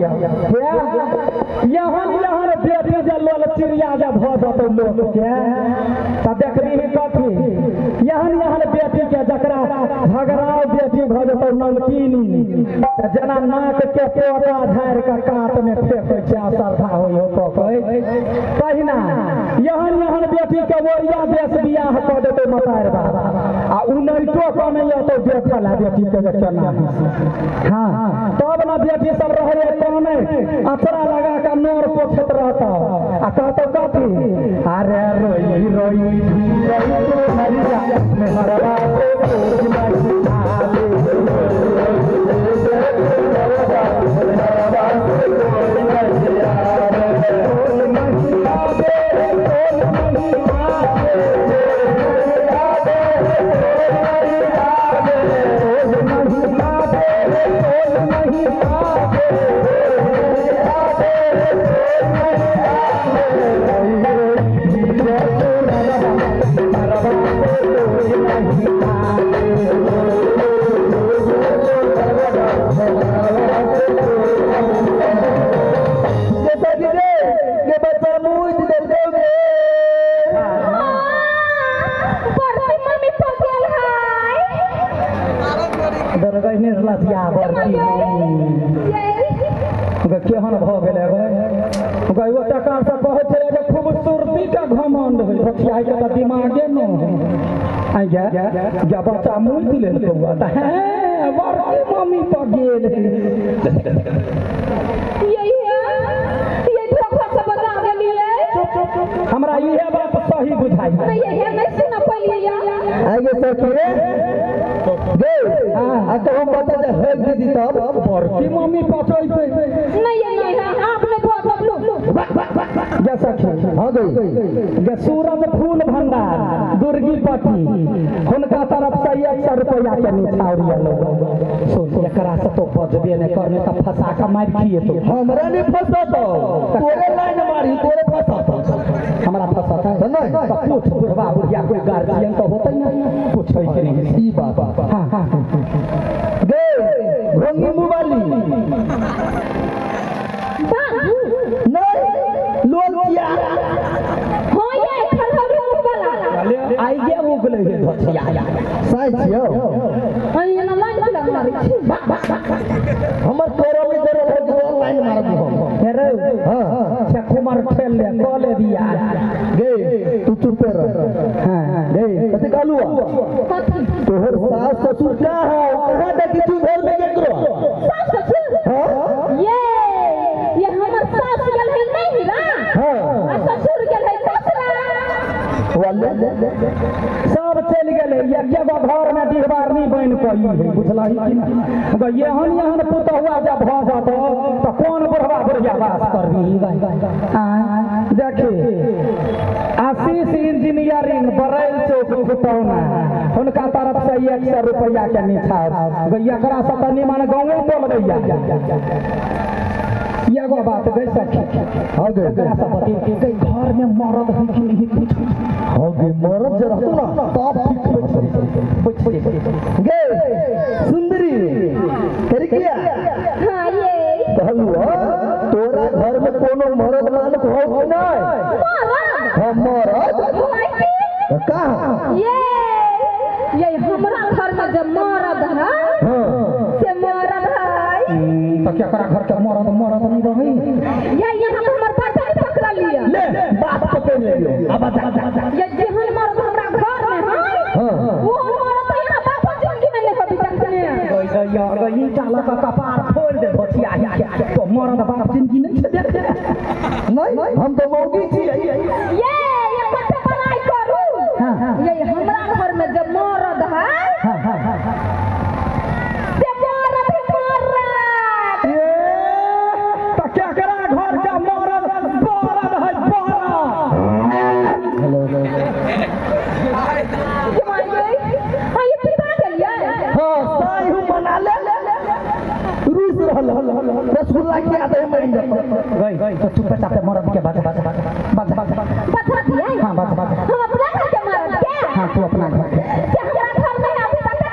भैया यहाँ यहाँ बेटी जल चिड़िया जब भ जतो लोग के त देखबी कथी यहाँ यहाँ बेटी के जकरा झगड़ा बेटी भ जतो नमकीनी जना नाक के पोता झाड़ के काट में फेंकै छै श्रद्धा हो पकै तहिना यहाँ यहाँ बेटी के ओरिया देश बियाह क देतै मतार बाबा आ उनैतो कनैया तो देखला बेटी के केना हाँ तब ना बेटी सब रहे काने अचरा लगा के नोर पोछत रहता आ कहतो कथी अरे रोई रोई रोई हरिया में हरवा केहन भ गेलै गो टका से कहै छलै जे खूबसूरती का घमंड होइ बचिया के त दिमागे न आ जा बच्चा मुँह दिले कौआ त है बड़की मम्मी पर गेल ये धोखा से बता गेलिए हमरा इहे बात सही बुझाई नहीं ये नहीं सुन पलिए आगे सखी दे आ तो हम बता दे है दीदी तब बड़की मम्मी पचैते नहीं आपने तो जैसा हाँ गई सूरज फूल भंडार दुर्गी पट्टी हुनका तरफ से 100 रुपया के निछावरिया लोग सुन एकरा से तो बजबे नहीं करने त फंसा के मार किए तो हमरा नहीं फंसातो तोरे लाइन मारी तोरे फंसातो हमरा फंसाता है नहीं तो पूछ बुढ़वा बुढ़िया कोई गार्जियन तो होता ही नहीं पूछै के नहीं ई बात हां हां दे रंगी मुबाली आई गे उगले है धोतिया साइ छियो आई ना लाइन लग मारी हमर तोरो में जरो लाइन मारब हम हेरे हां से कुमार खेल ले कॉले दिया गे तू चुप रह हां गे कथि कहलुआ तोहर सास ससुर का है कहां देखि तू घर में केकरो सास ससुर हां ये हमर सास गेल है नहीं ना हां ससुर गेल है सब चल गए एगो घर में दीवार नहीं बन पाई बुझलही कि एहन एहन पुतहुआ जब भ जात तो कौन बुढ़वा बुढ़िया वास करबी देखी आशीष इंजीनियरिंग बरैल चौक खुटौना हुनका तरफ से 100 रुपया के निछाव एकरा से तनी मान गाँव बोलबैया एगो बात गई सखी हां गे घर में मरद हम कि नहीं कुछ हां गे मरद जरा तो ना बाप ठीक गे सुंदरी तेरी क्या हां ये कहलुआ तोरा घर में कोनो मरद मानक हो कि नहीं मरद हां मरद कहां ये हमरा घर में जब मरद है हां से मरद है तो क्या करा घर के मरद नहीं रही ये यहां पे हमर बात पकड़ लिया ले बात पकड़ लियो अब ये जेहन मरद हमरा घर में है वो मरद तो यहां बाप जिंदगी में नहीं कभी देखने यार ये चाला का कपार फोड़ दे भटिया तो मरद बाप जिंदगी नहीं देख नहीं हम तो मौगी छी ये मत पढ़ाई करू हां ये हमरा घर में जब मरद है हां हां हां रसगुल्ला क्या दे मैं गई तो तू पता पे मरद के बात बता दिया हां बात हम अपना घर के मरद के हां तू अपना घर के हमरा घर में अभी तक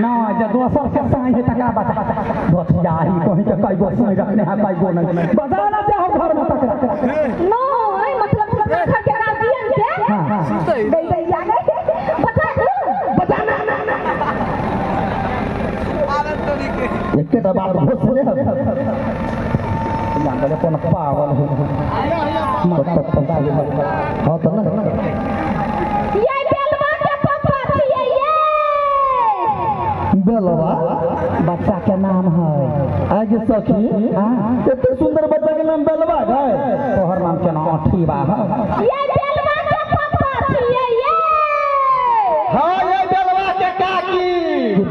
ना जो दोसर के साई है तका बात भौजाई कहीं के कई गो सुन रखने हैं कई गो नहीं बजा ना चाहो घर में तक नो मतलब घर के गार्जियन के गई गई आ गई बता दो बजाना एक के बात बहुत सुने यहाँ का कौन पागल हो मत पता है हाँ तो ना ये बेलवा के पापा छिए ये बेलवा बच्चा के नाम है आगे सखी इतने सुंदर बच्चा के नाम बेलवा है तोहर नाम के नाम ठीबा है ये बेलवा के पापा छिए ये हाँ ये बेलवा के काकी ये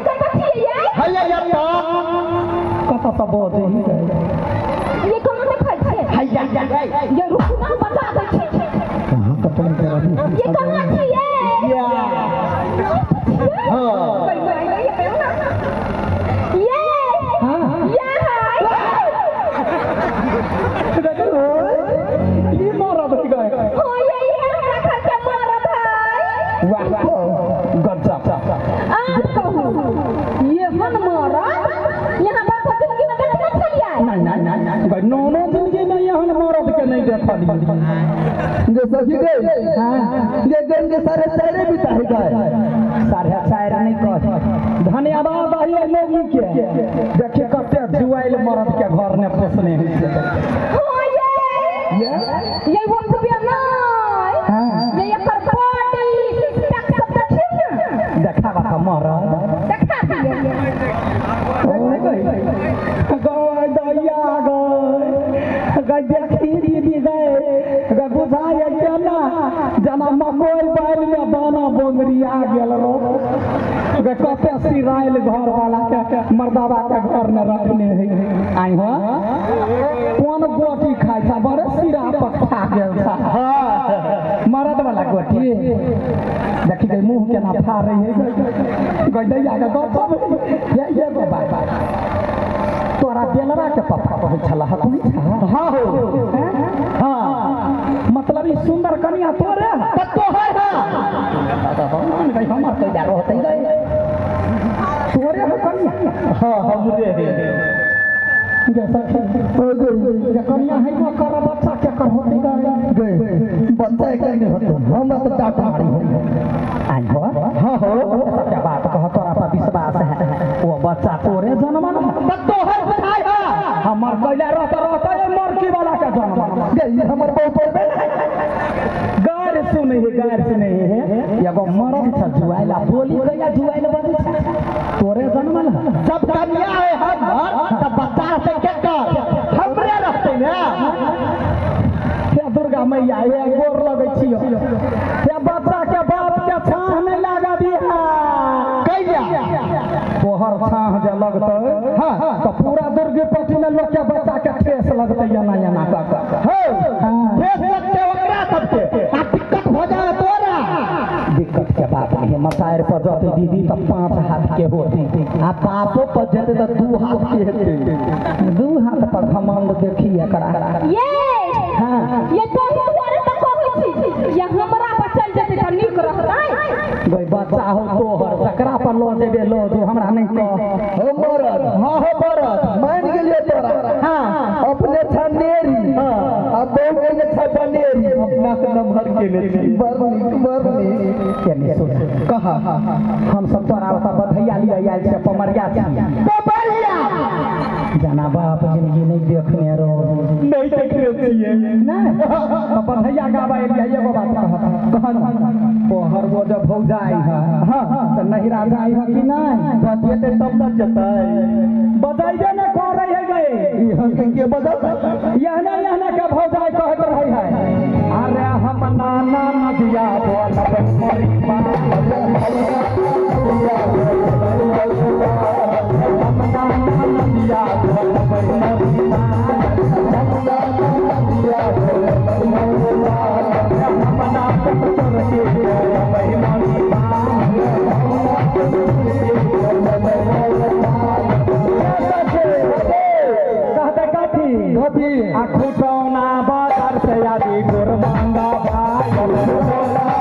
कब छिए ये है ये कथा तो बोल दे ये कहाँ में खाई छे है ये रुकना बता दे छे कहाँ का तुम कर रही ये कहाँ छिए या हाँ ये हाँ ये है ये मारा भाई गए हो ये हमरा घर के मरद है वाह गजब आप कहू ये मन मरद यहाँ बाबा जिंदगी में देखना चलिए नहीं नौनो जिंदगी में यहाँ मरद के नहीं देखली जे सखी गए ये गन के सारे सारे बिता है गए सारे सारे नहीं कह धन्यवाद है लोगी के देखिए कते जुआइल मरद के घर ने पोसने हैं हो ये वक्त भी नहीं ये पर बॉडी सिक्स पैक सब देखिए ना देखा बता मरद देखा दिए गए दैया गए देखी दीदी गए बुझाए केना जना मकोई बैल में दाना बोंगरी आ गेल रो कते सिराइल घर वाला के मर्दावा के घर में रखने है आई हो कौन गोटी खाई था बड़े सिरा पर खा गेल था मरद वाला गोटी देखी गई मुंह केना फा रही है गई दैया के गप ये बात तोरा बेलवा के पप्पा कहै छला हतनी हां हो हां मतलब ई सुंदर कन्या तोरे तो है दादा भगवान गई हमर तो जा रहतै गई तोरे हो कन्या हां हमरे है जैसा ये कन्या है वो कर बच्चा के कर होतै गई बच्चा के नहीं होतै हम तो डाट मारी आई हो हां हो क्या बात कह तोरा पर विश्वास है वो बच्चा तोरे जन्मल तो है हमर कैला रहता ये मरकी वाला का जन्म ये हमर बहुत गार सुने है एगो मरद छ जुआइला बोली कैला जुआइला बजे तोरे जन्मल जब कन्या है हम तब बच्चा से के कर हमरे रहते ना हे दुर्गा मैया ये गोर लगै छियो हे बच्चा के बाप के छाह नहीं लागा दिया कैला तोहर छाह जे लगतै हां तो पूरा दुर्गापति में लोग के बच्चा के ठेस लगतै एना का ठेस लगतै ओकरा सबके आ दिक्कत हो जाए तोरा दिक्कत के बात नहीं मसायर पर जते दीदी तो 5 हाथ के होती आ बापो पर जते तो 2 हाथ के हेते 2 हाथ पर घमंड देखी एकरा ये हां ये तो तोरे तो कहै छी ये हमरा बचल जते त नीक रहतै गई बच्चा हो तोहर सकरा पर लो देबे लो जो हमरा नहीं कह हो मरद हां हो मरद मान गेलिए तोरा हां अपने छनेरी हां अब बहु के छनेरी अपना के नंबर के ले बरनी केने सोच कहा हम सब तोरा बधैया लिया आइल से पमरिया छी पमरिया जाना बाप जिंदगी नहीं देखने रो नहीं देखने चाहिए ना बधैया गावा एलिया एगो बात कहन तोहर वो जब हो जाई है हां तो नहिरा जाई है कि नहीं बतिएते तब न जतै बजाइबे न करे है गए यहां के बजा यहना के भौजाई कहत रही है अरे हम नाना नदिया बोल मरी हम नाना नदिया बोल खुटौना बाजार से आदि गुरमांगा भाई